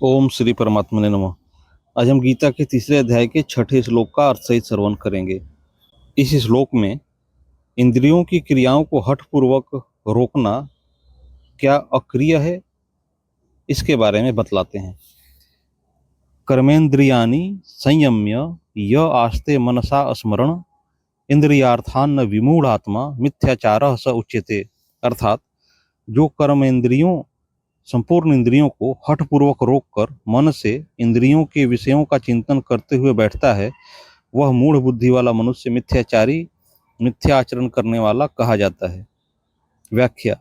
ओम श्री परमात्मा ने नमः। आज हम गीता के तीसरे अध्याय के छठे श्लोक का अर्थ सहित श्रवण करेंगे। इस श्लोक में इंद्रियों की क्रियाओं को हठपूर्वक रोकना क्या अक्रिय है, इसके बारे में बतलाते हैं। कर्मेंद्रियाणि संयम्य य आस्ते मनसा स्मरण इंद्रियार्थान विमूढ़ात्मा मिथ्याचारः स उच्यते। अर्थात जो कर्मेंद्रियों संपूर्ण इंद्रियों को हठपूर्वक रोककर मन से इंद्रियों के विषयों का चिंतन करते हुए बैठता है, वह मूढ़ बुद्धि वाला मनुष्य मिथ्याचारी, मिथ्या आचरण करने वाला कहा जाता है। व्याख्या।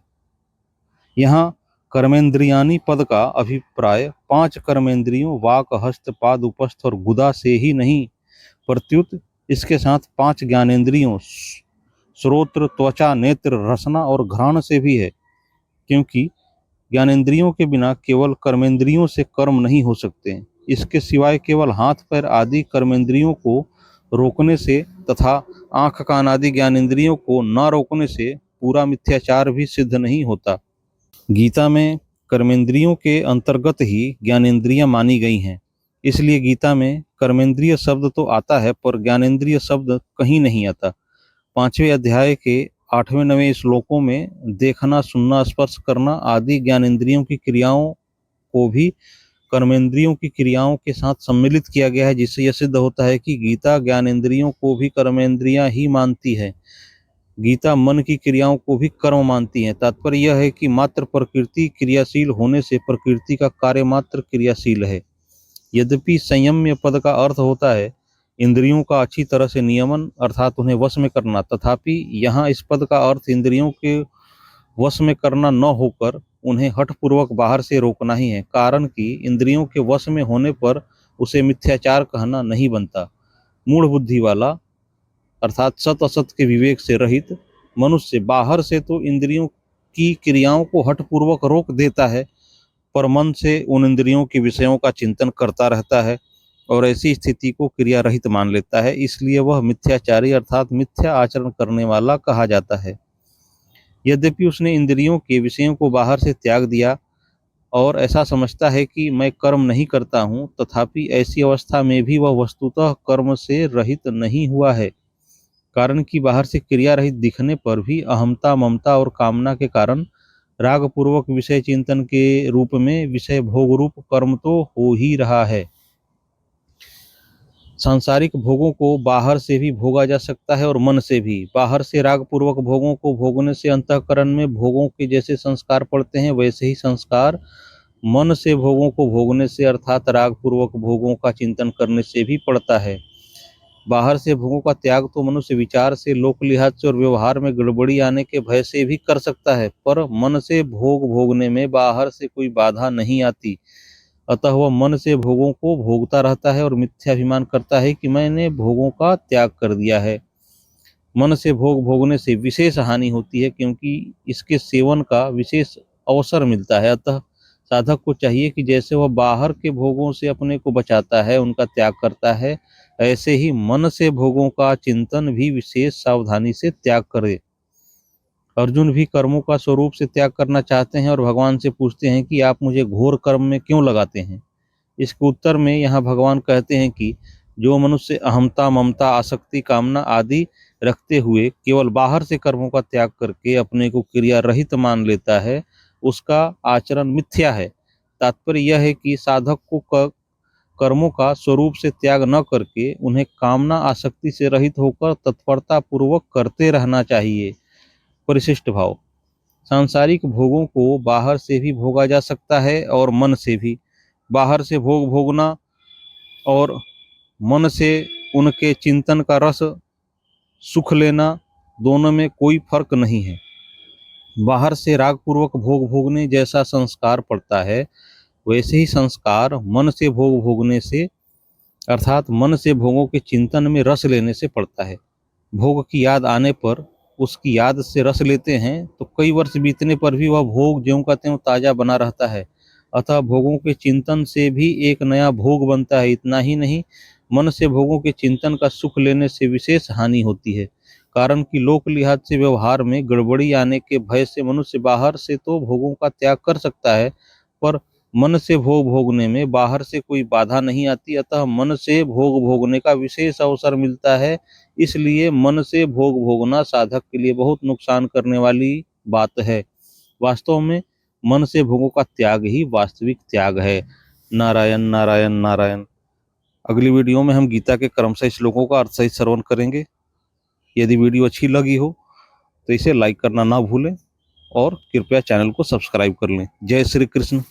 यहाँ कर्मेंद्रियानी पद का अभिप्राय 5 कर्मेंद्रियों वाक, हस्त, पाद, उपस्थ और गुदा से ही नहीं, प्रत्युत इसके साथ 5 ज्ञानेंद्रियों श्रोत्र, त्वचा, नेत्र, रसना और घ्राण से भी है, क्योंकि ज्ञानेंद्रियों के बिना केवल कर्मेंद्रियों से कर्म नहीं हो सकते। इसके सिवाय केवल हाथ पैर आदि कर्मेंद्रियों को रोकने से तथा आंख कान आदि ज्ञानेंद्रियों को न रोकने से पूरा मिथ्याचार भी सिद्ध नहीं होता। गीता में कर्मेंद्रियों के अंतर्गत ही ज्ञानेंद्रियां मानी गई हैं। इसलिए गीता में कर्मेंद्रिय शब्द तो आता है, पर ज्ञानेंद्रिय शब्द कहीं नहीं आता। 5वें अध्याय के 8वें 9वें श्लोकों में देखना, सुनना, स्पर्श करना आदि ज्ञानेंद्रियों की क्रियाओं को भी कर्मेंद्रियों की क्रियाओं के साथ सम्मिलित किया गया है, जिससे यह सिद्ध होता है कि गीता ज्ञानेंद्रियों को भी कर्मेंद्रियां ही मानती है। गीता मन की क्रियाओं को भी कर्म मानती है। तात्पर्य यह है कि मात्र प्रकृति क्रियाशील होने से प्रकृति का कार्य मात्र क्रियाशील है। यद्यपि संयम्य पद का अर्थ होता है इंद्रियों का अच्छी तरह से नियमन, अर्थात उन्हें वश में करना, तथापि यहाँ इस पद का अर्थ इंद्रियों के वश में करना न होकर उन्हें हठपूर्वक बाहर से रोकना ही है। कारण कि इंद्रियों के वश में होने पर उसे मिथ्याचार कहना नहीं बनता। मूढ़ बुद्धि वाला अर्थात सत असत के विवेक से रहित मनुष्य बाहर से तो इंद्रियों की क्रियाओं को हठपूर्वक रोक देता है, पर मन से उन इंद्रियों के विषयों का चिंतन करता रहता है और ऐसी स्थिति को क्रिया रहित मान लेता है। इसलिए वह मिथ्याचारी अर्थात मिथ्या आचरण करने वाला कहा जाता है। यद्यपि उसने इंद्रियों के विषयों को बाहर से त्याग दिया और ऐसा समझता है कि मैं कर्म नहीं करता हूँ, तथापि ऐसी अवस्था में भी वह वस्तुतः कर्म से रहित नहीं हुआ है। कारण कि बाहर से क्रिया रहित दिखने पर भी अहमता, ममता और कामना के कारण राग पूर्वक विषय चिंतन के रूप में विषय भोग रूप कर्म तो हो ही रहा है। सांसारिक भोगों को बाहर से भी भोगा जा सकता है और मन से भी। बाहर से राग पूर्वक भोगों को भोगने से अंतःकरण में भोगों के जैसे संस्कार पड़ते हैं, वैसे ही संस्कार मन से भोगों को भोगने से अर्थात राग पूर्वक भोगों का चिंतन करने से भी पड़ता है। बाहर से भोगों का त्याग तो मनुष्य विचार से, लोक लिहाज से और व्यवहार में गड़बड़ी आने के भय से भी कर सकता है, पर मन से भोग भोगने में बाहर से कोई बाधा नहीं आती। अतः वह मन से भोगों को भोगता रहता है और मिथ्याभिमान करता है कि मैंने भोगों का त्याग कर दिया है। मन से भोग भोगने से विशेष हानि होती है, क्योंकि इसके सेवन का विशेष अवसर मिलता है। अतः साधक को चाहिए कि जैसे वह बाहर के भोगों से अपने को बचाता है, उनका त्याग करता है, ऐसे ही मन से भोगों का चिंतन भी विशेष सावधानी से त्याग करे। अर्जुन भी कर्मों का स्वरूप से त्याग करना चाहते हैं और भगवान से पूछते हैं कि आप मुझे घोर कर्म में क्यों लगाते हैं। इसके उत्तर में यहाँ भगवान कहते हैं कि जो मनुष्य अहमता, ममता, आसक्ति, कामना आदि रखते हुए केवल बाहर से कर्मों का त्याग करके अपने को क्रिया रहित मान लेता है, उसका आचरण मिथ्या है। तात्पर्य यह है कि साधक को कर्मों का स्वरूप से त्याग न करके उन्हें कामना आसक्ति से रहित होकर तत्परता पूर्वक करते रहना चाहिए। परिशिष्ट भाव। सांसारिक भोगों को बाहर से भी भोगा जा सकता है और मन से भी। बाहर से भोग भोगना और मन से उनके चिंतन का रस सुख लेना, दोनों में कोई फर्क नहीं है। बाहर से राग पूर्वक भोग भोगने जैसा संस्कार पड़ता है, वैसे ही संस्कार मन से भोग भोगने से अर्थात मन से भोगों के चिंतन में रस लेने से पड़ता है। भोग की याद आने पर उसकी याद से रस लेते हैं तो कई वर्ष बीतने पर भी वह भोग ज्यों का त्यों ताजा बना रहता है। अतः भोगों के चिंतन से भी एक नया भोग बनता है। इतना ही नहीं, मन से भोगों के चिंतन का सुख लेने से विशेष हानि होती है। कारण कि लोक लिहाज से व्यवहार में गड़बड़ी आने के भय से मनुष्य बाहर से तो भोगों का त्याग कर सकता है, पर मन से भोग भोगने में बाहर से कोई बाधा नहीं आती, अतः मन से भोग भोगने का विशेष अवसर मिलता है। इसलिए मन से भोग भोगना साधक के लिए बहुत नुकसान करने वाली बात है। वास्तव में मन से भोगों का त्याग ही वास्तविक त्याग है। नारायण नारायण नारायण। अगली वीडियो में हम गीता के क्रमशः श्लोकों का अर्थ सहित श्रवण करेंगे। यदि वीडियो अच्छी लगी हो तो इसे लाइक करना ना भूलें और कृपया चैनल को सब्सक्राइब कर लें। जय श्री कृष्ण।